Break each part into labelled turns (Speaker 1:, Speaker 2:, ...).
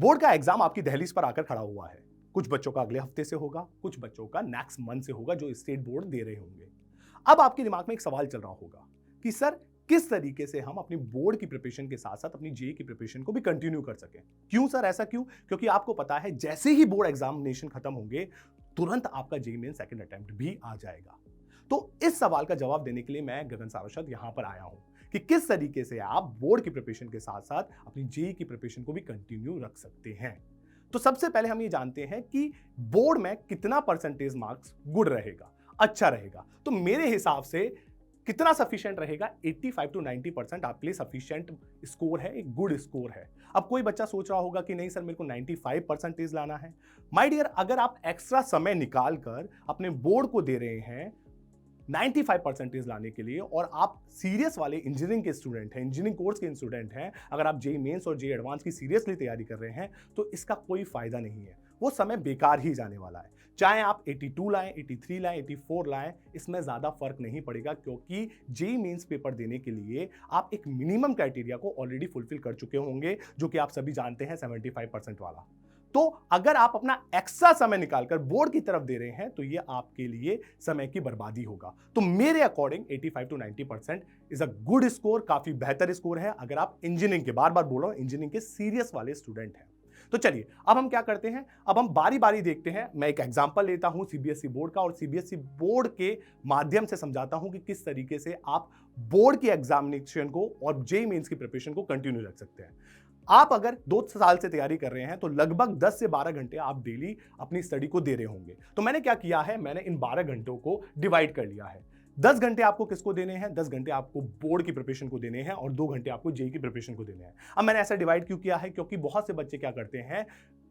Speaker 1: Board का exam आपकी दहलीज पर आकर खड़ा हुआ है। कुछ बच्चों का अगले हफ्ते से होगा, कुछ बच्चों का नेक्स्ट मंथ से होगा जो स्टेट बोर्ड दे रहे होंगे। अब आपके दिमाग में एक सवाल चल रहा होगा कि सर किस तरीके से हम अपनी बोर्ड की प्रिपरेशन के साथ साथ अपनी जेईई की प्रिपरेशन को भी कंटिन्यू कर सकें। क्यों सर, ऐसा क्यों? क्योंकि आपको पता है जैसे ही बोर्ड एग्जामिनेशन खत्म होंगे तुरंत आपका जेईई मेन सेकंड अटेम्प्ट भी आ जाएगा। तो इस सवाल का जवाब देने के लिए मैं गगन सारस्वत यहां पर आया हूं कि किस तरीके से आप बोर्ड की प्रिपरेशन के साथ साथ अपनी जेईई की प्रिपरेशन को भी कंटिन्यू रख सकते हैं। तो सबसे पहले हम ये जानते हैं कि बोर्ड में कितना परसेंटेज मार्क्स गुड रहेगा, अच्छा रहेगा। तो मेरे हिसाब से कितना सफिशिएंट रहेगा? 85 टू 90% आपके लिए सफिशिएंट स्कोर है, एक गुड स्कोर है। अब कोई बच्चा सोच रहा होगा कि नहीं सर मेरे को 95% लाना है। माय डियर, अगर आप एक्स्ट्रा समय निकाल कर अपने बोर्ड को दे रहे हैं 95% लाने के लिए और आप सीरियस वाले इंजीनियरिंग के स्टूडेंट हैं, इंजीनियरिंग कोर्स के स्टूडेंट हैं, अगर आप जेईई मेंस और जेईई एडवांस की सीरियसली तैयारी कर रहे हैं तो इसका कोई फायदा नहीं है, वो समय बेकार ही जाने वाला है। चाहे आप 82 लाएं, 83 लाएं, 84 लाएं, इसमें ज्यादा फर्क नहीं पड़ेगा क्योंकि जेईई मेंस पेपर देने के लिए आप एक मिनिमम क्राइटेरिया को ऑलरेडी फुलफिल कर चुके होंगे जो कि आप सभी जानते हैं 75% वाला। तो अगर आप अपना एक्स्ट्रा समय निकालकर बोर्ड की तरफ दे रहे हैं तो ये आपके लिए समय की बर्बादी होगा। तो मेरे according 85 to 90% is a good score, काफी बेहतर स्कोर है अगर आप इंजीनियरिंग के, बार बार बोल रहा हूं, इंजीनियरिंग के सीरियस वाले स्टूडेंट हैं। तो चलिए अब हम क्या करते हैं, अब हम बारी बारी देखते हैं। मैं एक एग्जांपल लेता हूं सीबीएसई बोर्ड का और सीबीएसई बोर्ड के माध्यम से समझाता हूं कि किस तरीके से आप बोर्ड की एग्जामिनेशन को और जेईई मेंस की प्रिपरेशन को कंटिन्यू रख सकते हैं। आप अगर 2 साल से तैयारी कर रहे हैं तो लगभग 10 से 12 घंटे आप डेली अपनी स्टडी को दे रहे होंगे। तो मैंने क्या किया है, मैंने इन 12 घंटों को डिवाइड कर लिया है। 10 घंटे आपको किसको देने हैं? 10 घंटे आपको बोर्ड की प्रिपरेशन को देने हैं और 2 घंटे आपको जेईई की प्रिपरेशन को देने हैं। अब मैंने ऐसा डिवाइड क्यों किया है? क्योंकि बहुत से बच्चे क्या करते हैं,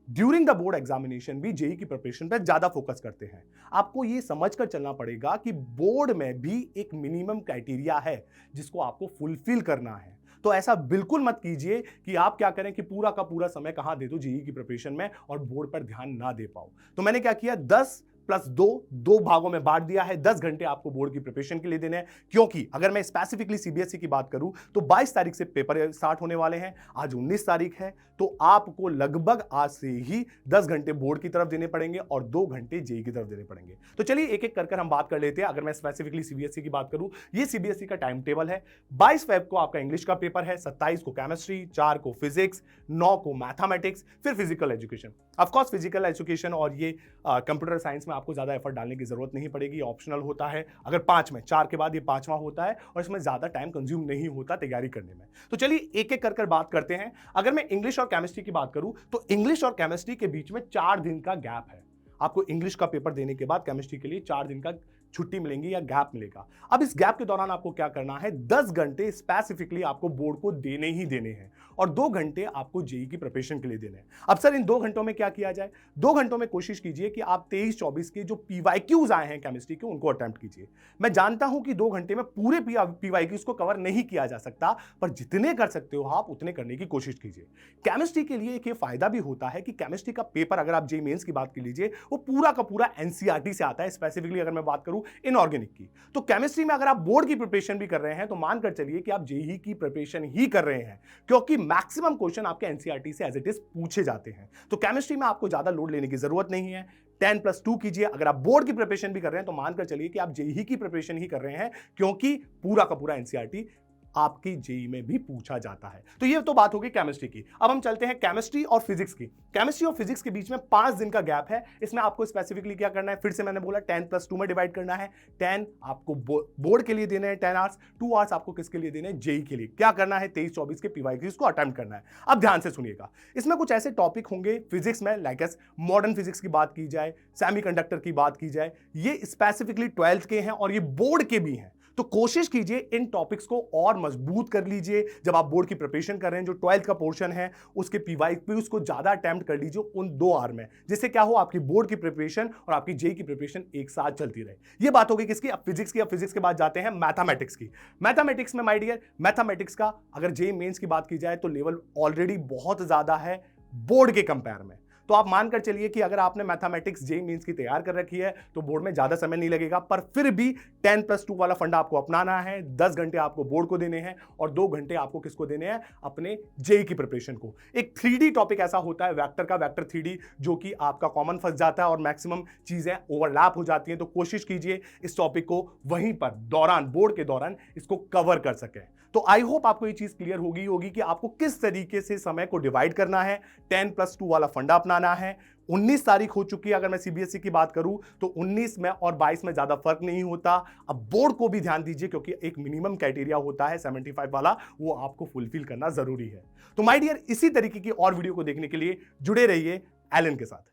Speaker 1: ड्यूरिंग द बोर्ड एग्जामिनेशन भी जेईई की प्रिपरेशन पर ज्यादा फोकस करते हैं। आपको यह समझकर चलना पड़ेगा कि बोर्ड में भी एक मिनिमम क्राइटेरिया है जिसको आपको फुलफिल करना है। तो ऐसा बिल्कुल मत कीजिए कि आप क्या करें कि पूरा का पूरा समय कहां दे दो जेईई की प्रिपरेशन में और बोर्ड पर ध्यान ना दे पाओ। तो मैंने क्या किया, 10 प्लस 2, 2 भागों में बांट दिया है। 10 घंटे आपको बोर्ड की प्रिपरेशन के लिए देने हैं क्योंकि अगर मैं स्पेसिफिकली सीबीएसई की बात करूं तो 22 तारीख से पेपर स्टार्ट होने वाले हैं, आज 19 तारीख है। तो आपको लगभग आज से ही 10 घंटे बोर्ड की तरफ देने पड़ेंगे और 2 घंटे जेईई की तरफ देने पड़ेंगे। तो चलिए एक एक कर हम बात कर लेते हैं। अगर मैं स्पेसिफिकली सीबीएसई की बात करूं, ये सीबीएसई का टाइम टेबल है। 22 फेब को आपका इंग्लिश का पेपर है, 27 को केमिस्ट्री, 4 को फिजिक्स, 9 को मैथमेटिक्स, फिर physical education. Of course physical education और ये कंप्यूटर साइंस में आपको ज्यादा एफर्ट डालने की जरूरत नहीं पड़ेगी, ऑप्शनल होता है। अगर 5 में 4 के बाद ये 5वां होता है और इसमें ज्यादा टाइम कंज्यूम नहीं होता तैयारी करने में। तो चलिए एक एक कर बात करते हैं। अगर मैं इंग्लिश और केमिस्ट्री की बात करूं तो इंग्लिश और केमिस्ट्री के बीच में 4 दिन का गैप है। आपको इंग्लिश का पेपर देने के बाद केमिस्ट्री के लिए 4 दिन का छुट्टी मिलेंगी या गैप मिलेगा। अब इस गैप के दौरान आपको क्या करना है, 10 घंटे स्पेसिफिकली आपको बोर्ड को देने ही देने हैं और 2 घंटे आपको जेईई की प्रिपरेशन के लिए देने हैं। अब सर इन 2 घंटों में क्या किया जाए? 2 घंटों में कोशिश कीजिए कि आप 23-24 के जो पीवाईक्यूज आए हैं केमिस्ट्री के उनको अटेम्प्ट कीजिए। मैं जानता हूं कि 2 घंटे में पूरे पीवाईक्यूज को कवर नहीं किया जा सकता, पर जितने कर सकते हो आप उतने करने की कोशिश कीजिए। केमिस्ट्री के लिए एक ये फायदा भी होता है कि केमिस्ट्री का पेपर अगर आप जेईई मेंस की बात कर लीजिए वो पूरा का पूरा एनसीईआरटी से आता है। स्पेसिफिकली अगर मैं बात करूं इनऑर्गेनिक की, तो केमिस्ट्री में अगर आप बोर्ड की प्रिपरेशन भी कर रहे हैं तो मानकर चलिए कि आप जेईई की प्रिपरेशन ही कर रहे हैं क्योंकि मैक्सिमम क्वेश्चन आपके एनसीईआरटी से एज इट इज पूछे जाते हैं। तो केमिस्ट्री में आपको ज्यादा लोड लेने की जरूरत नहीं है। 10+2 कीजिए। अगर आप बोर्ड की प्रिपरेशन भी कर रहे हैं तो मानकर चलिए कि आप जेईई की प्रिपरेशन ही कर रहे हैं क्योंकि पूरा का पूरा एनसीईआरटी आपकी जेईई में भी पूछा जाता है। तो ये तो बात होगी केमिस्ट्री की। अब हम चलते हैं केमिस्ट्री और फिजिक्स की। केमिस्ट्री और फिजिक्स के बीच में 5 दिन का गैप है। इसमें आपको स्पेसिफिकली क्या करना है, फिर से मैंने बोला 10+2 में डिवाइड करना है। 10 आपको बोर्ड के लिए देने हैं 10 आवर्स, 2 आवर्स आपको किसके लिए देने हैं, जेईई के लिए। क्या करना है, 23-24 के पीवाईक्यूज को अटेम्प्ट करना है। अब ध्यान से सुनिएगा, इसमें कुछ ऐसे टॉपिक होंगे फिजिक्स में, लाइक एस मॉडर्न फिजिक्स की बात की जाए, सेमीकंडक्टर की बात की जाए, ये स्पेसिफिकली 12th के हैं और ये बोर्ड के भी हैं। तो कोशिश कीजिए इन टॉपिक्स को और मजबूत कर लीजिए। जब आप बोर्ड की प्रिपरेशन कर रहे हैं, जो 12th का पोर्शन है उसके पीवाईक्यूज को ज्यादा अटेम्प्ट कर लीजिए उन 2 आवर में, जिससे क्या हो, आपकी बोर्ड की प्रिपरेशन और आपकी जेईई की प्रिपरेशन एक साथ चलती रहे। ये बात होगी किसकी, अब फिजिक्स की। अब फिजिक्स के बाद जाते हैं मैथमेटिक्स की। मैथमेटिक्स में माय डियर, मैथमेटिक्स का अगर जेईई मेंस की बात की जाए तो लेवल ऑलरेडी बहुत ज्यादा है बोर्ड के कंपेयर में। तो तो आप मानकर चलिए कि अगर आपने मैथमेटिक्स जेईई मेंस की तैयार कर रखी है तो बोर्ड में ज्यादा समय नहीं लगेगा, पर फिर भी 10+2 वाला फंडा आपको अपनाना है। 10 घंटे आपको बोर्ड को देने हैं और 2 घंटे आपको किसको देने हैं, अपने जेईई की प्रिपरेशन को। एक 3D टॉपिक ऐसा होता है वेक्टर का, वेक्टर 3D, जो कि आपका कॉमन फंस जाता है और मैक्सिमम चीजें ओवरलैप हो जाती हैं। तो कोशिश कीजिए इस टॉपिक को वहीं पर दौरान, बोर्ड के दौरान इसको कवर कर सकें। तो आई होप आपको ये चीज क्लियर होगी कि आपको किस तरीके से समय को डिवाइड करना है, 10+2 वाला फंडा अपनाना है। 19 तारीख हो चुकी है, अगर मैं सीबीएसई की बात करूं तो 19 में और 22 में ज्यादा फर्क नहीं होता। अब बोर्ड को भी ध्यान दीजिए क्योंकि एक मिनिमम क्राइटेरिया होता है 75 वाला, वो आपको फुलफिल करना जरूरी है। तो माय डियर, इसी तरीके की और वीडियो को देखने के लिए जुड़े रहिए एलन के साथ।